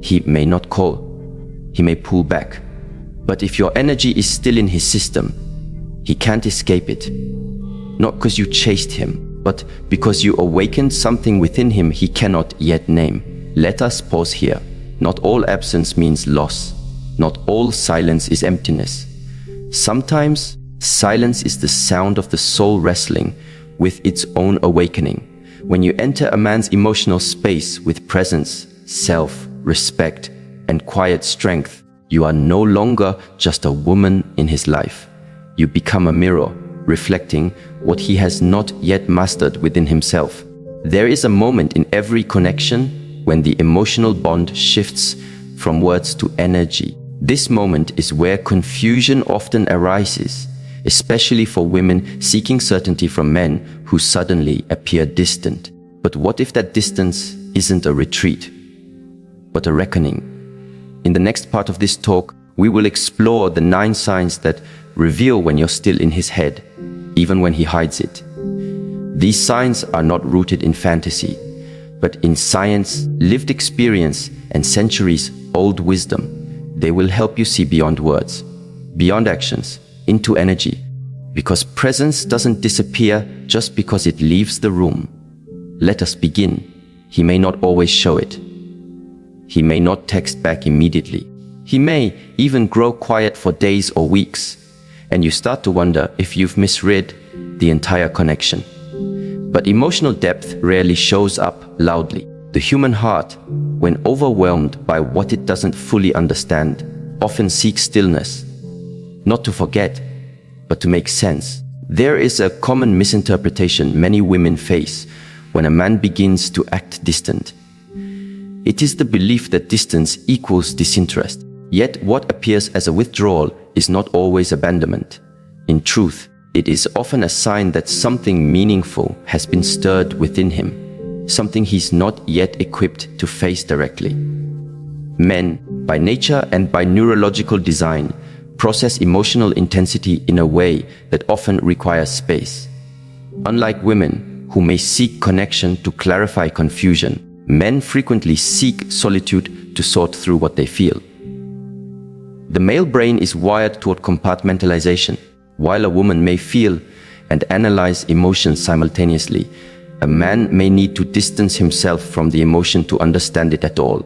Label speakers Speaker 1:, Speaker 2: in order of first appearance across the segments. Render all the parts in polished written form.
Speaker 1: He may not call. He may pull back. But if your energy is still in his system, he can't escape it. Not because you chased him, but because you awakened something within him he cannot yet name. Let us pause here. Not all absence means loss. Not all silence is emptiness. Sometimes silence is the sound of the soul wrestling with its own awakening. When you enter a man's emotional space with presence, self, respect, and quiet strength, you are no longer just a woman in his life. You become a mirror, reflecting what he has not yet mastered within himself. There is a moment in every connection when the emotional bond shifts from words to energy. This moment is where confusion often arises, especially for women seeking certainty from men who suddenly appear distant. But what if that distance isn't a retreat, but a reckoning? In the next part of this talk, we will explore the 9 signs that reveal when you're still in his head, even when he hides it. These signs are not rooted in fantasy, but in science, lived experience, and centuries-old wisdom. They will help you see beyond words, beyond actions, into energy. Because presence doesn't disappear just because it leaves the room. Let us begin. He may not always show it. He may not text back immediately. He may even grow quiet for days or weeks, and you start to wonder if you've misread the entire connection. But emotional depth rarely shows up loudly. The human heart, when overwhelmed by what it doesn't fully understand, often seeks stillness. Not to forget, but to make sense. There is a common misinterpretation many women face when a man begins to act distant. It is the belief that distance equals disinterest. Yet what appears as a withdrawal is not always abandonment. In truth, it is often a sign that something meaningful has been stirred within him, something he's not yet equipped to face directly. Men, by nature and by neurological design, process emotional intensity in a way that often requires space. Unlike women, who may seek connection to clarify confusion, men frequently seek solitude to sort through what they feel. The male brain is wired toward compartmentalization. While a woman may feel and analyze emotions simultaneously, a man may need to distance himself from the emotion to understand it at all.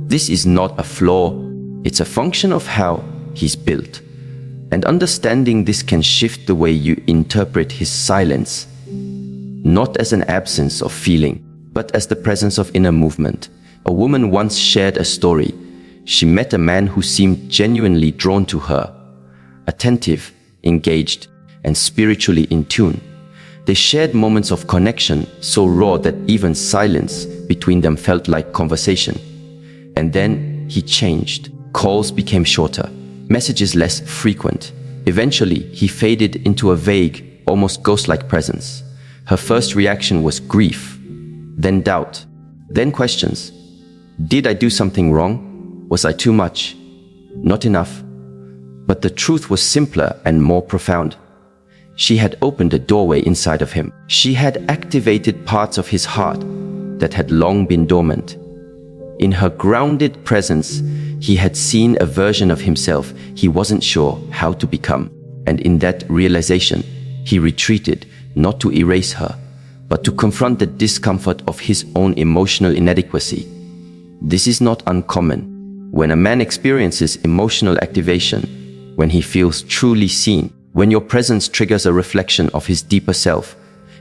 Speaker 1: This is not a flaw, it's a function of how he's built. And understanding this can shift the way you interpret his silence, not as an absence of feeling, but as the presence of inner movement. A woman once shared a story. She met a man who seemed genuinely drawn to her, attentive, engaged, and spiritually in tune. They shared moments of connection so raw that even silence between them felt like conversation. And then he changed. Calls became shorter, messages less frequent. Eventually, he faded into a vague, almost ghost-like presence. Her first reaction was grief, then doubt, then questions. Did I do something wrong? Was I too much? Not enough? But the truth was simpler and more profound. She had opened a doorway inside of him. She had activated parts of his heart that had long been dormant. In her grounded presence, he had seen a version of himself he wasn't sure how to become. And in that realization, he retreated, not to erase her, but to confront the discomfort of his own emotional inadequacy. This is not uncommon. When a man experiences emotional activation, when he feels truly seen, when your presence triggers a reflection of his deeper self,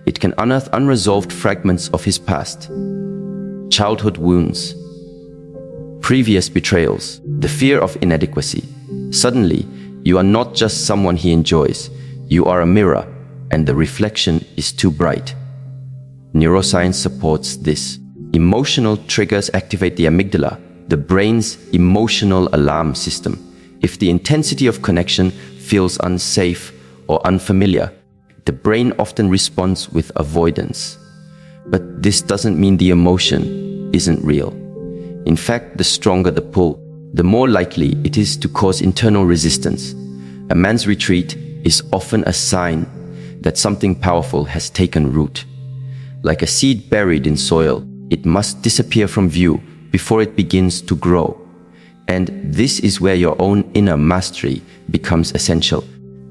Speaker 1: it can unearth unresolved fragments of his past. Childhood wounds, previous betrayals, the fear of inadequacy. Suddenly, you are not just someone he enjoys, you are a mirror, and the reflection is too bright. Neuroscience supports this. Emotional triggers activate the amygdala, the brain's emotional alarm system. If the intensity of connection feels unsafe or unfamiliar, the brain often responds with avoidance. But this doesn't mean the emotion isn't real. In fact, the stronger the pull, the more likely it is to cause internal resistance. A man's retreat is often a sign that something powerful has taken root. Like a seed buried in soil, it must disappear from view before it begins to grow. And this is where your own inner mastery becomes essential.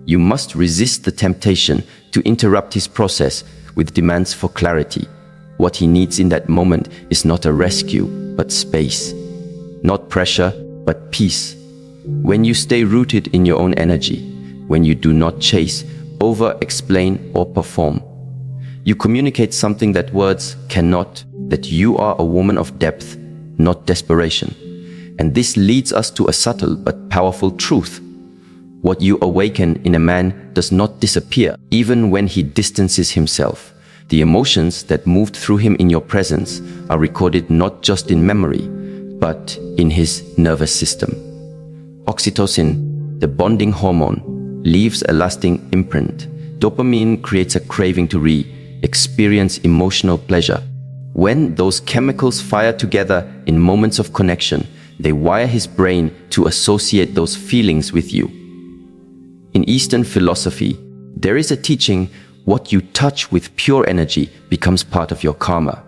Speaker 1: You must resist the temptation to interrupt his process with demands for clarity. What he needs in that moment is not a rescue, but space. Not pressure, but peace. When you stay rooted in your own energy, when you do not chase, over-explain, or perform, you communicate something that words cannot, that you are a woman of depth, not desperation. And this leads us to a subtle but powerful truth. What you awaken in a man does not disappear, even when he distances himself. The emotions that moved through him in your presence are recorded not just in memory, but in his nervous system. Oxytocin, the bonding hormone, leaves a lasting imprint. Dopamine creates a craving to experience emotional pleasure. When those chemicals fire together in moments of connection, they wire his brain to associate those feelings with you. In Eastern philosophy, there is a teaching: what you touch with pure energy becomes part of your karma.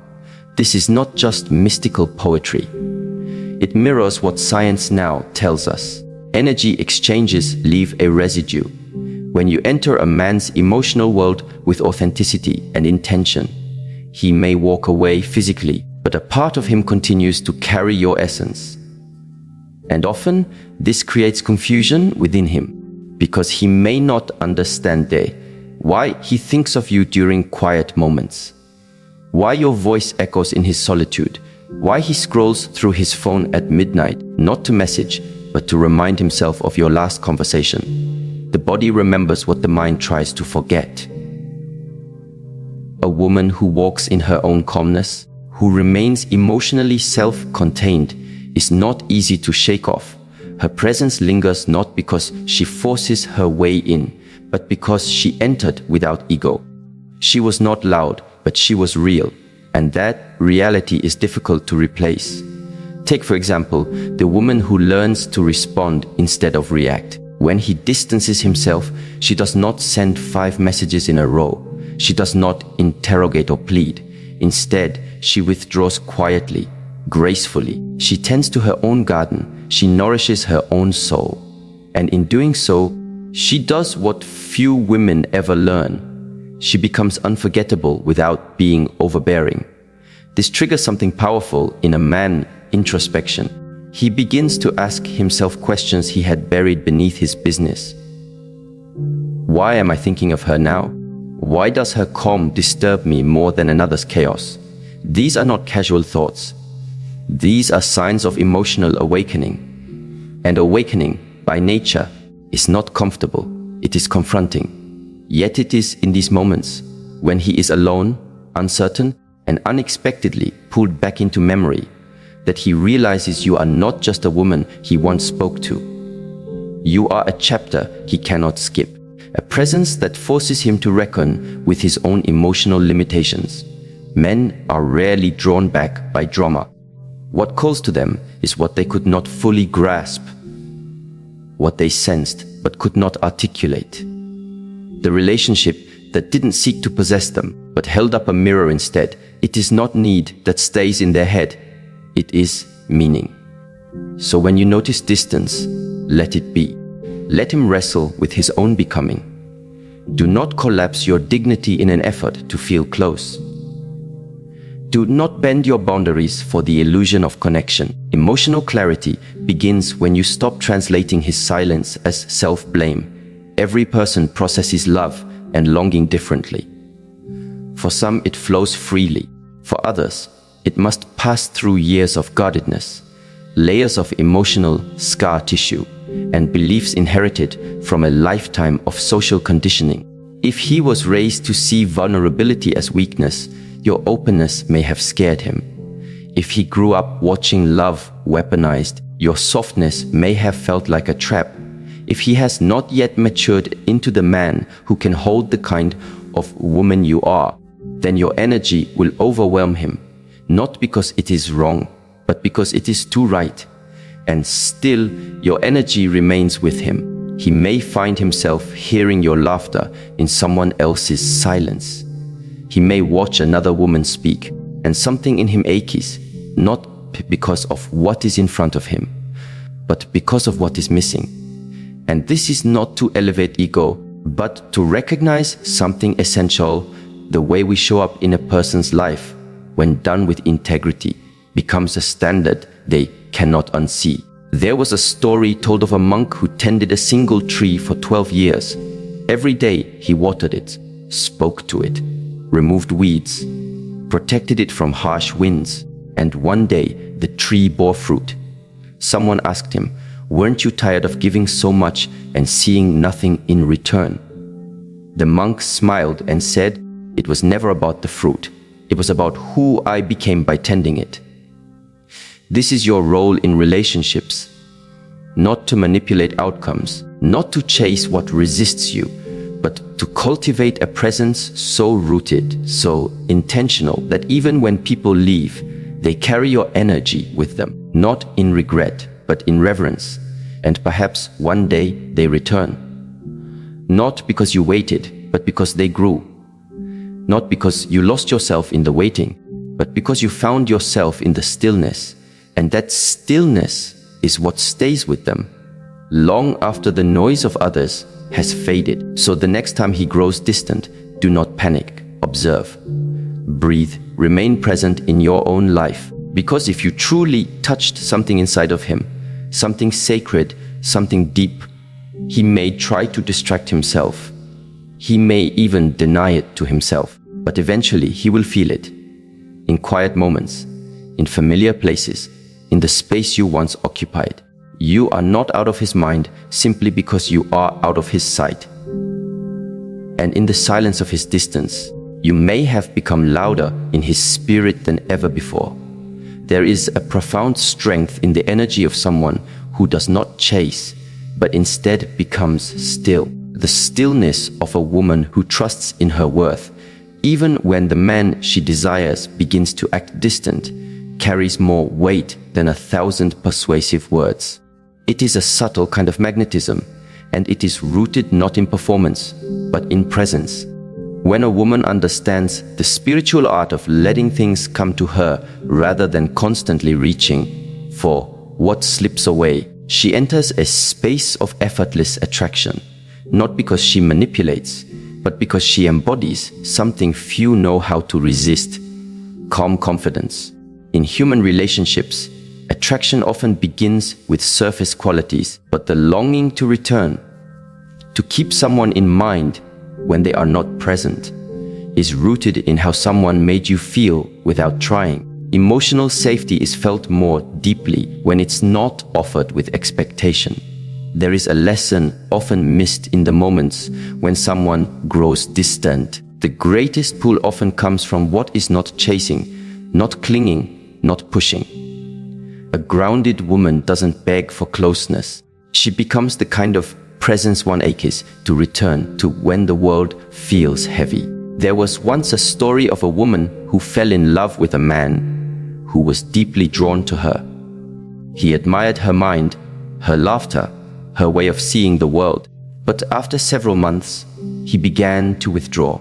Speaker 1: This is not just mystical poetry. It mirrors what science now tells us. Energy exchanges leave a residue. When you enter a man's emotional world with authenticity and intention, he may walk away physically, but a part of him continues to carry your essence. And often, this creates confusion within him, because he may not understand why he thinks of you during quiet moments, why your voice echoes in his solitude, why he scrolls through his phone at midnight, not to message, but to remind himself of your last conversation. The body remembers what the mind tries to forget. A woman who walks in her own calmness, who remains emotionally self-contained, is not easy to shake off. Her presence lingers not because she forces her way in, but because she entered without ego. She was not loud, but she was real, and that reality is difficult to replace. Take, for example, the woman who learns to respond instead of react. When he distances himself, she does not send 5 messages in a row. She does not interrogate or plead. Instead, she withdraws quietly, gracefully. She tends to her own garden. She nourishes her own soul. And in doing so, she does what few women ever learn. She becomes unforgettable without being overbearing. This triggers something powerful in a man: introspection. He begins to ask himself questions he had buried beneath his business. Why am I thinking of her now? Why does her calm disturb me more than another's chaos? These are not casual thoughts. These are signs of emotional awakening. And awakening, by nature, is not comfortable. It is confronting. Yet it is in these moments, when he is alone, uncertain, and unexpectedly pulled back into memory, that he realizes you are not just a woman he once spoke to. You are a chapter he cannot skip, a presence that forces him to reckon with his own emotional limitations. Men are rarely drawn back by drama. What calls to them is what they could not fully grasp, what they sensed but could not articulate. The relationship that didn't seek to possess them, but held up a mirror instead. It is not need that stays in their head. It is meaning. So when you notice distance, let it be. Let him wrestle with his own becoming. Do not collapse your dignity in an effort to feel close. Do not bend your boundaries for the illusion of connection. Emotional clarity begins when you stop translating his silence as self-blame. Every person processes love and longing differently. For some, it flows freely. For others, it must pass through years of guardedness, layers of emotional scar tissue, and beliefs inherited from a lifetime of social conditioning. If he was raised to see vulnerability as weakness, your openness may have scared him. If he grew up watching love weaponized, your softness may have felt like a trap. If he has not yet matured into the man who can hold the kind of woman you are, then your energy will overwhelm him, not because it is wrong, but because it is too right. And still, your energy remains with him. He may find himself hearing your laughter in someone else's silence. He may watch another woman speak, and something in him aches, not because of what is in front of him, but because of what is missing. And this is not to elevate ego, but to recognize something essential. The way we show up in a person's life, when done with integrity, becomes a standard they cannot unsee. There was a story told of a monk who tended a single tree for 12 years. Every day he watered it, spoke to it, removed weeds, protected it from harsh winds, and one day the tree bore fruit. Someone asked him, "Weren't you tired of giving so much and seeing nothing in return?" The monk smiled and said, "It was never about the fruit. It was about who I became by tending it." This is your role in relationships. Not to manipulate outcomes, not to chase what resists you, but to cultivate a presence so rooted, so intentional, that even when people leave, they carry your energy with them, not in regret, but in reverence. And perhaps one day they return. Not because you waited, but because they grew. Not because you lost yourself in the waiting, but because you found yourself in the stillness. And that stillness is what stays with them, long after the noise of others has faded. So the next time he grows distant, do not panic. Observe, breathe, remain present in your own life. Because if you truly touched something inside of him, something sacred, something deep, he may try to distract himself. He may even deny it to himself, but eventually he will feel it. In quiet moments, in familiar places, in the space you once occupied. You are not out of his mind simply because you are out of his sight. And in the silence of his distance, you may have become louder in his spirit than ever before. There is a profound strength in the energy of someone who does not chase, but instead becomes still. The stillness of a woman who trusts in her worth, even when the man she desires begins to act distant, carries more weight than 1,000 persuasive words. It is a subtle kind of magnetism, and it is rooted not in performance, but in presence. When a woman understands the spiritual art of letting things come to her rather than constantly reaching for what slips away, she enters a space of effortless attraction, not because she manipulates, but because she embodies something few know how to resist: calm confidence. In human relationships, attraction often begins with surface qualities, but the longing to return, to keep someone in mind when they are not present, is rooted in how someone made you feel without trying. Emotional safety is felt more deeply when it's not offered with expectation. There is a lesson often missed in the moments when someone grows distant. The greatest pull often comes from what is not chasing, not clinging, not pushing. A grounded woman doesn't beg for closeness. She becomes the kind of presence one aches to return to when the world feels heavy. There was once a story of a woman who fell in love with a man who was deeply drawn to her. He admired her mind, her laughter, her way of seeing the world. But after several months, he began to withdraw.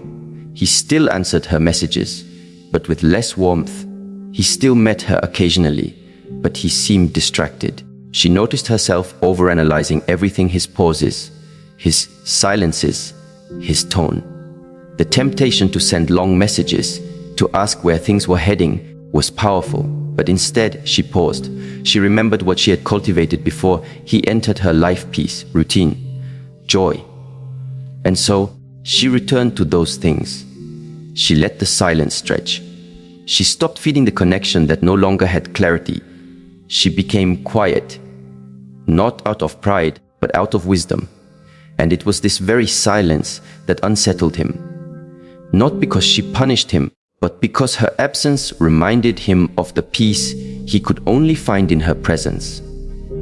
Speaker 1: He still answered her messages, but with less warmth. He still met her occasionally, but he seemed distracted. She noticed herself overanalyzing everything: his pauses, his silences, his tone. The temptation to send long messages, to ask where things were heading, was powerful, but instead she paused. She remembered what she had cultivated before he entered her life: peace, routine, joy. And so she returned to those things. She let the silence stretch. She stopped feeding the connection that no longer had clarity. She became quiet, not out of pride, but out of wisdom. And it was this very silence that unsettled him. Not because she punished him, but because her absence reminded him of the peace he could only find in her presence.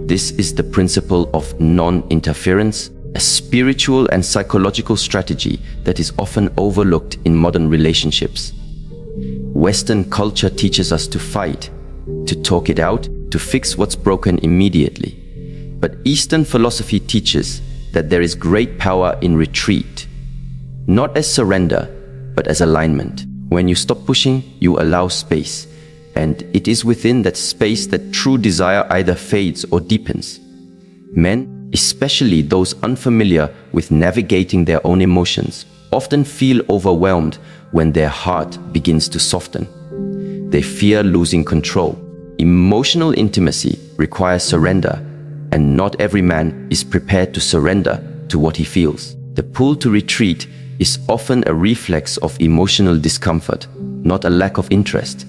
Speaker 1: This is the principle of non-interference, a spiritual and psychological strategy that is often overlooked in modern relationships. Western culture teaches us to fight, to talk it out, to fix what's broken immediately. But Eastern philosophy teaches that there is great power in retreat, not as surrender, but as alignment. When you stop pushing, you allow space, and it is within that space that true desire either fades or deepens. Men, especially those unfamiliar with navigating their own emotions, often feel overwhelmed when their heart begins to soften. They fear losing control. Emotional intimacy requires surrender, and not every man is prepared to surrender to what he feels. The pull to retreat is often a reflex of emotional discomfort, not a lack of interest.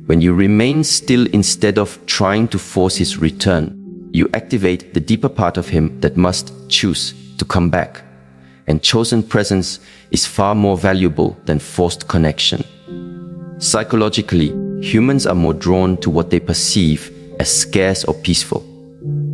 Speaker 1: When you remain still instead of trying to force his return, you activate the deeper part of him that must choose to come back. And chosen presence is far more valuable than forced connection. Psychologically, humans are more drawn to what they perceive as scarce or peaceful.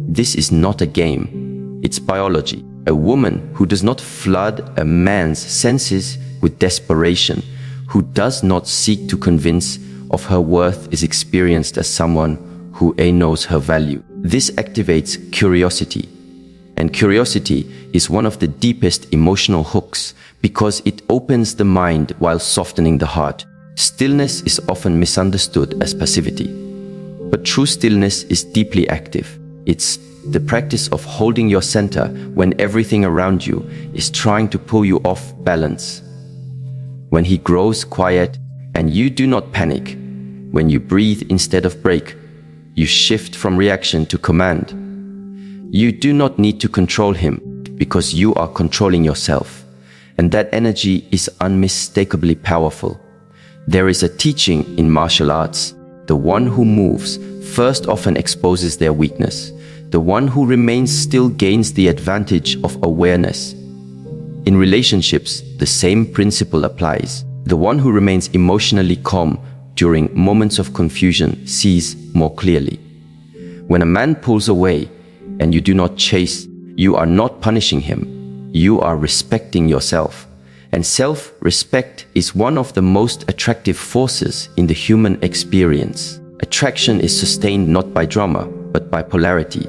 Speaker 1: This is not a game, it's biology. A woman who does not flood a man's senses with desperation, who does not seek to convince of her worth, is experienced as someone who knows her value. This activates curiosity. And curiosity is one of the deepest emotional hooks because it opens the mind while softening the heart. Stillness is often misunderstood as passivity, but true stillness is deeply active. It's the practice of holding your center when everything around you is trying to pull you off balance. When he grows quiet and you do not panic, when you breathe instead of break, you shift from reaction to command. You do not need to control him because you are controlling yourself, and that energy is unmistakably powerful. There is a teaching in martial arts: the one who moves first often exposes their weakness. The one who remains still gains the advantage of awareness. In relationships, the same principle applies. The one who remains emotionally calm during moments of confusion sees more clearly. When a man pulls away and you do not chase, you are not punishing him. You are respecting yourself. And self-respect is one of the most attractive forces in the human experience. Attraction is sustained not by drama, but by polarity.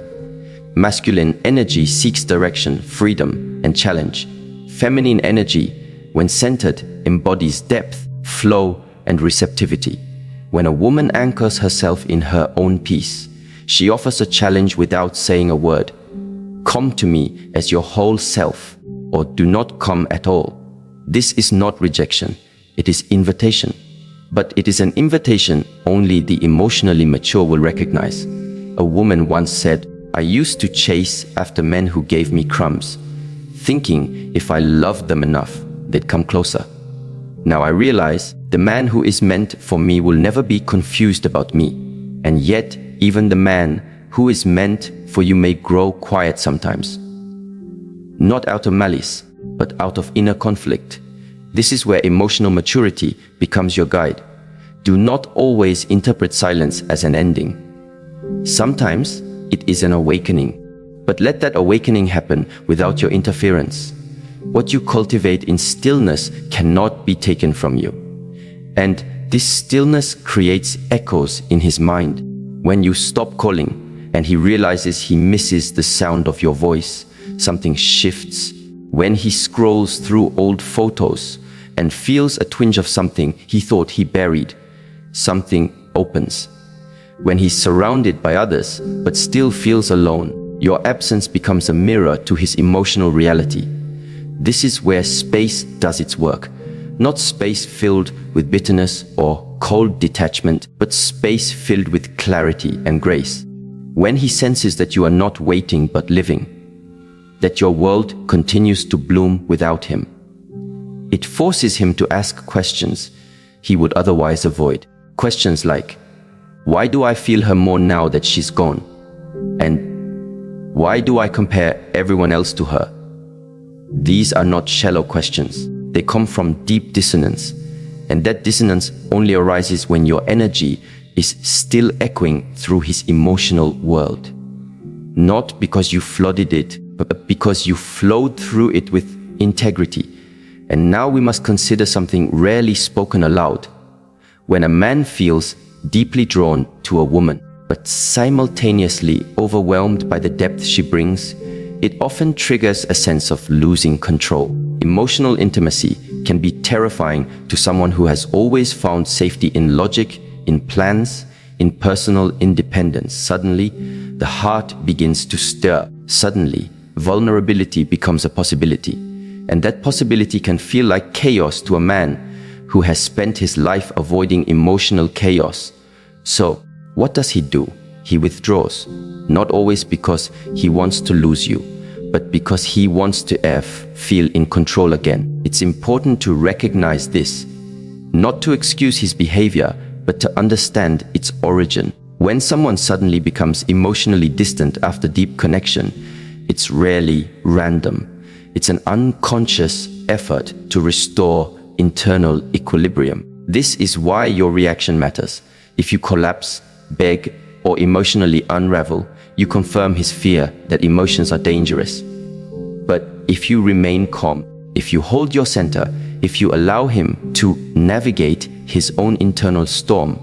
Speaker 1: Masculine energy seeks direction, freedom, and challenge. Feminine energy, when centered, embodies depth, flow, and receptivity. When a woman anchors herself in her own peace, she offers a challenge without saying a word. Come to me as your whole self, or do not come at all. This is not rejection, it is invitation. But it is an invitation only the emotionally mature will recognize. A woman once said, "I used to chase after men who gave me crumbs, thinking if I loved them enough, they'd come closer. Now I realize the man who is meant for me will never be confused about me. And yet, even the man who is meant for you may grow quiet sometimes. Not out of malice, but out of inner conflict. This is where emotional maturity becomes your guide. Do not always interpret silence as an ending. Sometimes it is an awakening, but let that awakening happen without your interference. What you cultivate in stillness cannot be taken from you. And this stillness creates echoes in his mind. When you stop calling and he realizes he misses the sound of your voice, something shifts. When he scrolls through old photos and feels a twinge of something he thought he buried, something opens. When he's surrounded by others but still feels alone, your absence becomes a mirror to his emotional reality. This is where space does its work. Not space filled with bitterness or cold detachment, but space filled with clarity and grace. When he senses that you are not waiting but living, that your world continues to bloom without him, it forces him to ask questions he would otherwise avoid. Questions like, why do I feel her more now that she's gone? And why do I compare everyone else to her? These are not shallow questions. They come from deep dissonance. And that dissonance only arises when your energy is still echoing through his emotional world. Not because you flooded it, but because you flowed through it with integrity. And now we must consider something rarely spoken aloud. When a man feels deeply drawn to a woman, but simultaneously overwhelmed by the depth she brings, it often triggers a sense of losing control. Emotional intimacy can be terrifying to someone who has always found safety in logic, in plans, in personal independence. Suddenly, the heart begins to stir. Suddenly, vulnerability becomes a possibility. And that possibility can feel like chaos to a man who has spent his life avoiding emotional chaos. So, what does he do? He withdraws. Not always because he wants to lose you, but because he wants to feel in control again. It's important to recognize this, not to excuse his behavior, but to understand its origin. When someone suddenly becomes emotionally distant after deep connection, it's rarely random. It's an unconscious effort to restore internal equilibrium. This is why your reaction matters. If you collapse, beg, or emotionally unravel, you confirm his fear that emotions are dangerous. But if you remain calm, if you hold your center, if you allow him to navigate his own internal storm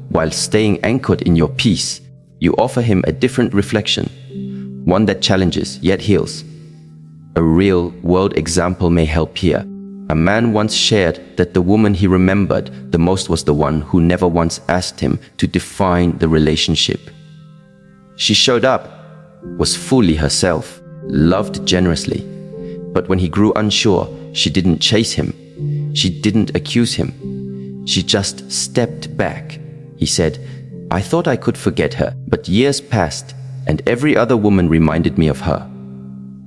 Speaker 1: while staying anchored in your peace, you offer him a different reflection, one that challenges yet heals. A real-world example may help here. A man once shared that the woman he remembered the most was the one who never once asked him to define the relationship. She showed up, was fully herself, loved generously. But when he grew unsure, she didn't chase him. She didn't accuse him. She just stepped back. He said, "I thought I could forget her, but years passed, and every other woman reminded me of her.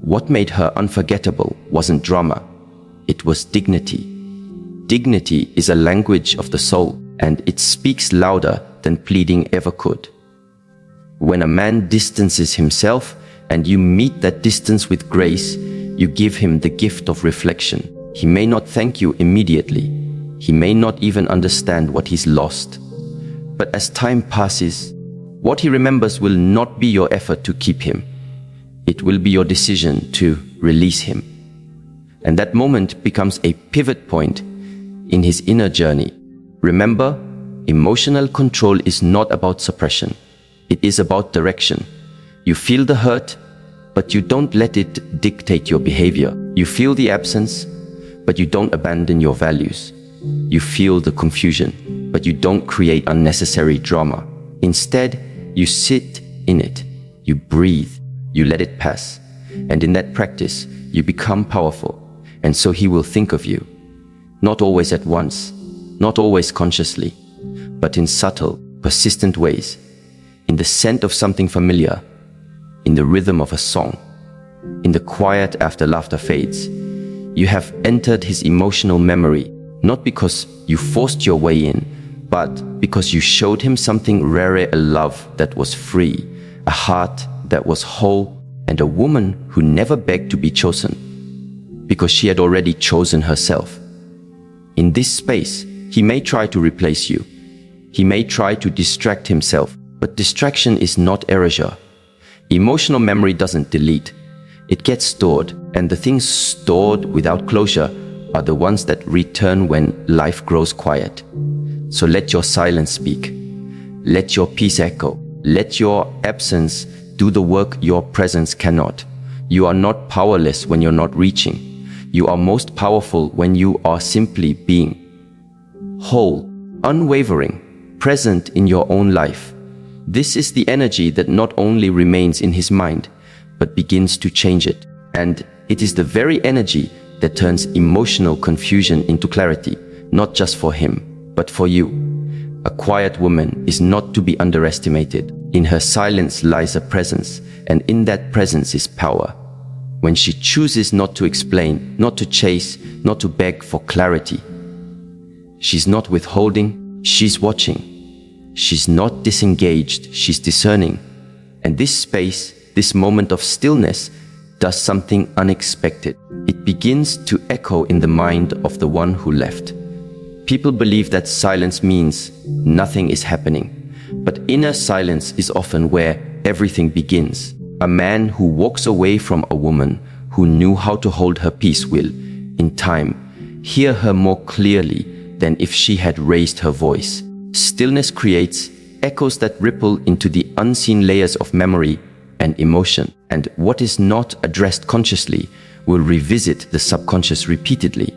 Speaker 1: What made her unforgettable wasn't drama. It was dignity. Dignity is a language of the soul, and it speaks louder than pleading ever could." When a man distances himself and you meet that distance with grace, you give him the gift of reflection. He may not thank you immediately. He may not even understand what he's lost. But as time passes, what he remembers will not be your effort to keep him. It will be your decision to release him. And that moment becomes a pivot point in his inner journey. Remember, emotional control is not about suppression. It is about direction. You feel the hurt, but you don't let it dictate your behavior. You feel the absence, but you don't abandon your values. You feel the confusion, but you don't create unnecessary drama. Instead, you sit in it. You breathe. You let it pass. And in that practice, you become powerful. And so he will think of you. Not always at once, not always consciously, but in subtle, persistent ways. In the scent of something familiar, in the rhythm of a song, in the quiet after laughter fades. You have entered his emotional memory, not because you forced your way in, but because you showed him something rare, a love that was free, a heart that was whole, and a woman who never begged to be chosen, because she had already chosen herself. In this space, he may try to replace you. He may try to distract himself, but distraction is not erasure. Emotional memory doesn't delete. It gets stored, and the things stored without closure are the ones that return when life grows quiet. So let your silence speak. Let your peace echo. Let your absence do the work your presence cannot. You are not powerless when you're not reaching. You are most powerful when you are simply being. Whole, unwavering, present in your own life. This is the energy that not only remains in his mind, but begins to change it. And it is the very energy that turns emotional confusion into clarity, not just for him, but for you. A quiet woman is not to be underestimated. In her silence lies a presence, and in that presence is power. When she chooses not to explain, not to chase, not to beg for clarity, she's not withholding, she's watching. She's not disengaged, she's discerning. And this space, this moment of stillness, does something unexpected. It begins to echo in the mind of the one who left. People believe that silence means nothing is happening. But inner silence is often where everything begins. A man who walks away from a woman who knew how to hold her peace will, in time, hear her more clearly than if she had raised her voice. Stillness creates echoes that ripple into the unseen layers of memory and emotion, and what is not addressed consciously will revisit the subconscious repeatedly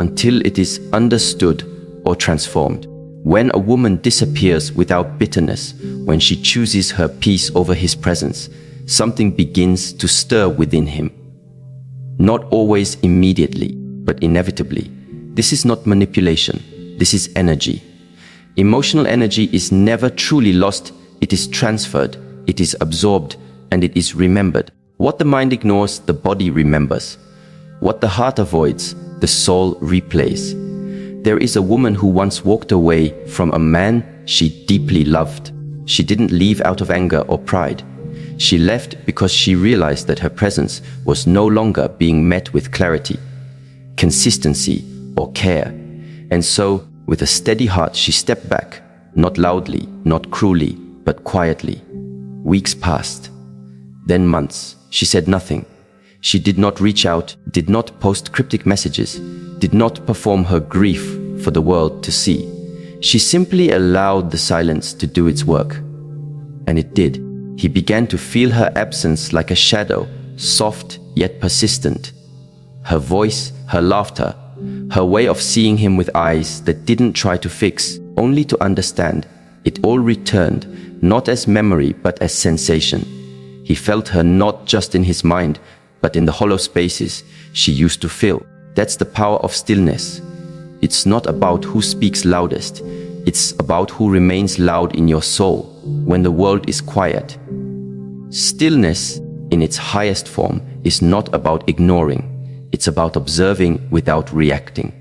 Speaker 1: until it is understood or transformed. When a woman disappears without bitterness, when she chooses her peace over his presence, something begins to stir within him. Not always immediately, but inevitably. This is not manipulation. This is energy. Emotional energy is never truly lost. It is transferred, it is absorbed, and it is remembered. What the mind ignores, the body remembers. What the heart avoids, the soul replays. There is a woman who once walked away from a man she deeply loved. She didn't leave out of anger or pride. She left because she realized that her presence was no longer being met with clarity, consistency, or care. And so, with a steady heart, she stepped back, not loudly, not cruelly, but quietly. Weeks passed, then months. She said nothing. She did not reach out, did not post cryptic messages, did not perform her grief for the world to see. She simply allowed the silence to do its work. And it did. He began to feel her absence like a shadow, soft yet persistent. Her voice, her laughter, her way of seeing him with eyes that didn't try to fix, only to understand. It all returned, not as memory but as sensation. He felt her not just in his mind, but in the hollow spaces she used to fill. That's the power of stillness. It's not about who speaks loudest. It's about who remains loud in your soul when the world is quiet. Stillness, in its highest form, is not about ignoring. It's about observing without reacting.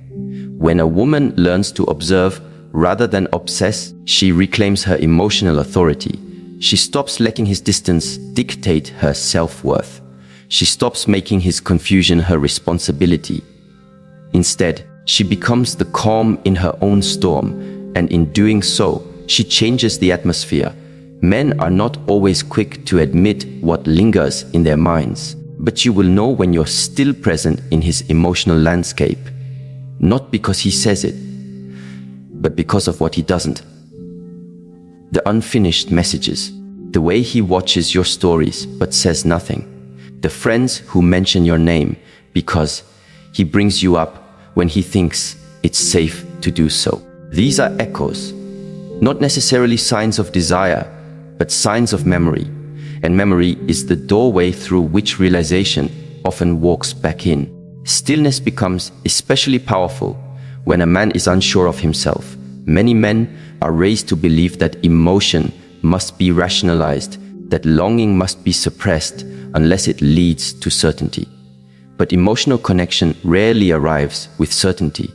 Speaker 1: When a woman learns to observe rather than obsess, she reclaims her emotional authority. She stops letting his distance dictate her self-worth. She stops making his confusion her responsibility. Instead, she becomes the calm in her own storm, and in doing so, she changes the atmosphere. Men are not always quick to admit what lingers in their minds, but you will know when you're still present in his emotional landscape. Not because he says it, but because of what he doesn't. The unfinished messages, the way he watches your stories but says nothing, the friends who mention your name because he brings you up when he thinks it's safe to do so. These are echoes, not necessarily signs of desire, but signs of memory. And memory is the doorway through which realization often walks back in. Stillness becomes especially powerful when a man is unsure of himself. Many men are raised to believe that emotion must be rationalized, that longing must be suppressed unless it leads to certainty. But emotional connection rarely arrives with certainty.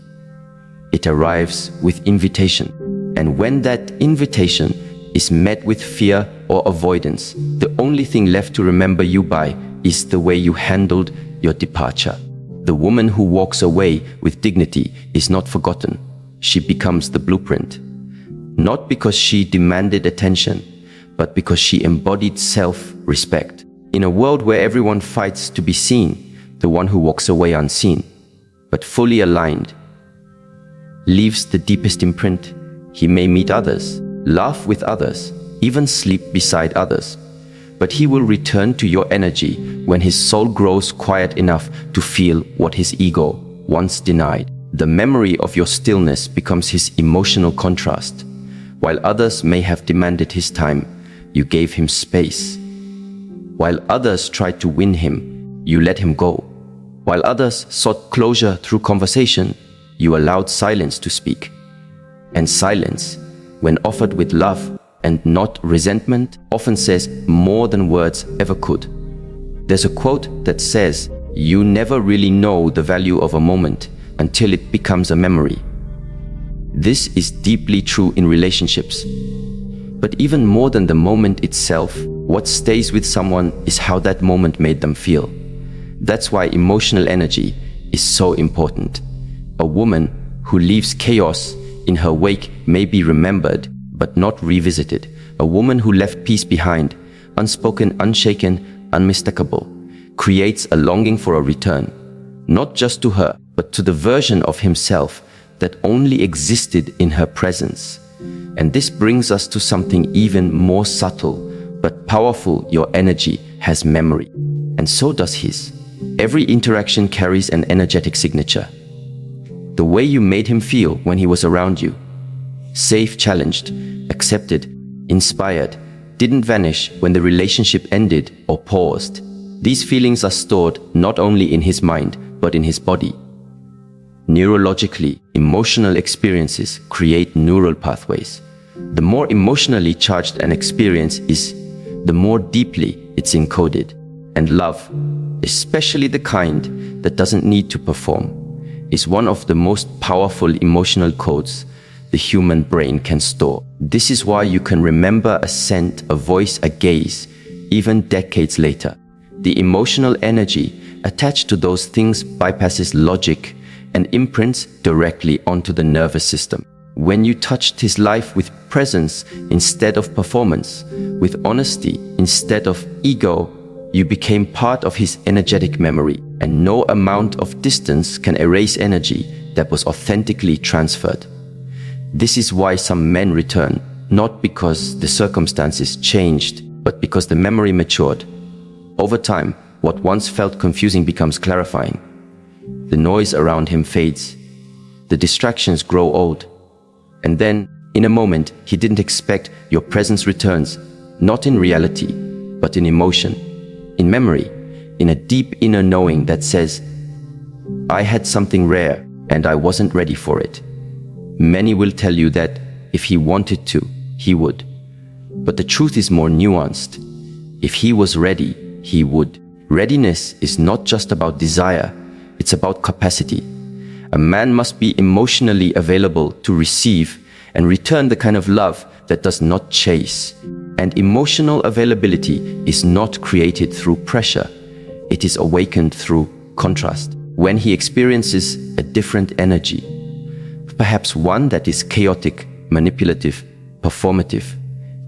Speaker 1: It arrives with invitation. And when that invitation is met with fear or avoidance, the only thing left to remember you by is the way you handled your departure. The woman who walks away with dignity is not forgotten. She becomes the blueprint. Not because she demanded attention, but because she embodied self-respect. In a world where everyone fights to be seen, the one who walks away unseen, but fully aligned, leaves the deepest imprint. He may meet others, laugh with others, even sleep beside others, but he will return to your energy when his soul grows quiet enough to feel what his ego once denied. The memory of your stillness becomes his emotional contrast. While others may have demanded his time, you gave him space. While others tried to win him, you let him go. While others sought closure through conversation, you allowed silence to speak. And silence, when offered with love and not resentment, often says more than words ever could. There's a quote that says, "You never really know the value of a moment until it becomes a memory." This is deeply true in relationships. But even more than the moment itself, what stays with someone is how that moment made them feel. That's why emotional energy is so important. A woman who leaves chaos in her wake may be remembered, but not revisited. A woman who left peace behind, unspoken, unshaken, unmistakable, creates a longing for a return, not just to her, but to the version of himself that only existed in her presence. And this brings us to something even more subtle, but powerful. Your energy has memory, and so does his. Every interaction carries an energetic signature. The way you made him feel when he was around you, safe, challenged, accepted, inspired, didn't vanish when the relationship ended or paused. These feelings are stored not only in his mind, but in his body. Neurologically, emotional experiences create neural pathways. The more emotionally charged an experience is, the more deeply it's encoded. And love, especially the kind that doesn't need to perform, is one of the most powerful emotional codes the human brain can store. This is why you can remember a scent, a voice, a gaze, even decades later. The emotional energy attached to those things bypasses logic and imprints directly onto the nervous system. When you touched his life with presence instead of performance, with honesty instead of ego, you became part of his energetic memory, and no amount of distance can erase energy that was authentically transferred. This is why some men return, not because the circumstances changed, but because the memory matured. Over time, what once felt confusing becomes clarifying. The noise around him fades. The distractions grow old. And then, in a moment he didn't expect, your presence returns, not in reality, but in emotion, in memory, in a deep inner knowing that says, I had something rare and I wasn't ready for it. Many will tell you that if he wanted to, he would. But the truth is more nuanced. If he was ready, he would. Readiness is not just about desire, it's about capacity. A man must be emotionally available to receive and return the kind of love that does not chase. And emotional availability is not created through pressure. It is awakened through contrast. When he experiences a different energy, perhaps one that is chaotic, manipulative, performative,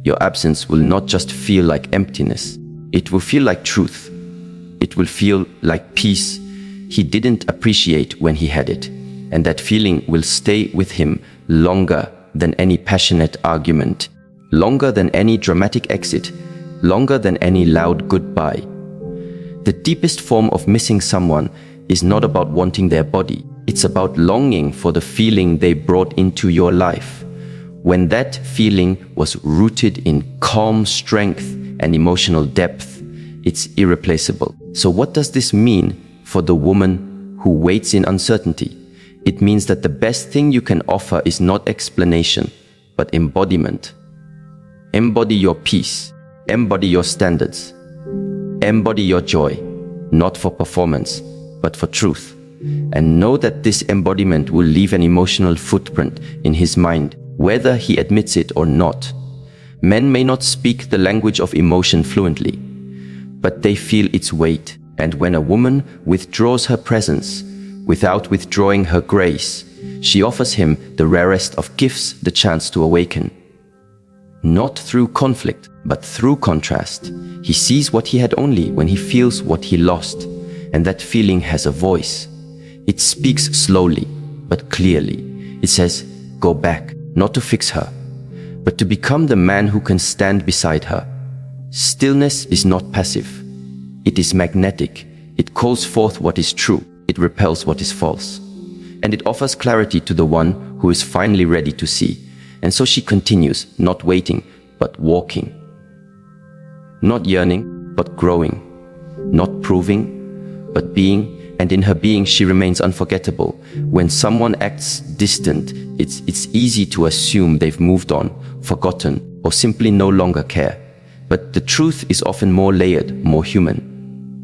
Speaker 1: your absence will not just feel like emptiness. It will feel like truth. It will feel like peace he didn't appreciate when he had it. And that feeling will stay with him longer than any passionate argument, longer than any dramatic exit, longer than any loud goodbye. The deepest form of missing someone is not about wanting their body. It's about longing for the feeling they brought into your life. When that feeling was rooted in calm strength and emotional depth, it's irreplaceable. So what does this mean for the woman who waits in uncertainty? It means that the best thing you can offer is not explanation, but embodiment. Embody your peace. Embody your standards. Embody your joy, not for performance, but for truth. And know that this embodiment will leave an emotional footprint in his mind, whether he admits it or not. Men may not speak the language of emotion fluently, but they feel its weight. And when a woman withdraws her presence, without withdrawing her grace, she offers him the rarest of gifts, the chance to awaken. Not through conflict, but through contrast. He sees what he had only when he feels what he lost, and that feeling has a voice. It speaks slowly, but clearly. It says, go back, not to fix her, but to become the man who can stand beside her. Stillness is not passive. It is magnetic. It calls forth what is true. It repels what is false. And it offers clarity to the one who is finally ready to see. And so she continues, not waiting, but walking. Not yearning, but growing. Not proving, but being. And in her being, she remains unforgettable. When someone acts distant, it's easy to assume they've moved on, forgotten, or simply no longer care. But the truth is often more layered, more human.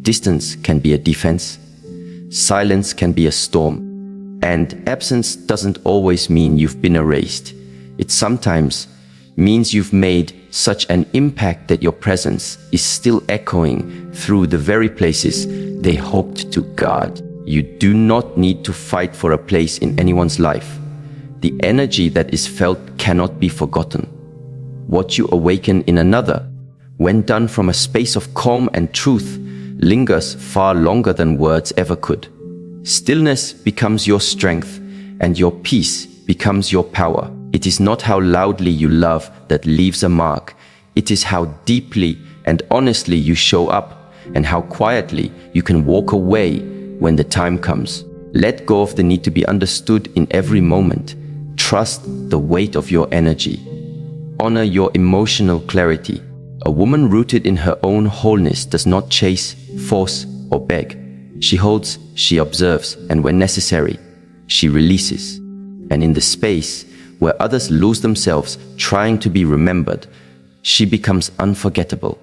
Speaker 1: Distance can be a defense. Silence can be a storm. And absence doesn't always mean you've been erased. It sometimes means you've made such an impact that your presence is still echoing through the very places they hoped to guard. You do not need to fight for a place in anyone's life. The energy that is felt cannot be forgotten. What you awaken in another, when done from a space of calm and truth, lingers far longer than words ever could. Stillness becomes your strength, and your peace becomes your power. It is not how loudly you love that leaves a mark. It is how deeply and honestly you show up, and how quietly you can walk away when the time comes. Let go of the need to be understood in every moment. trust the weight of your energy. Honor your emotional clarity. A woman rooted in her own wholeness does not chase, force, or beg. She holds, she observes, and when necessary, she releases. And in the space where others lose themselves trying to be remembered, she becomes unforgettable.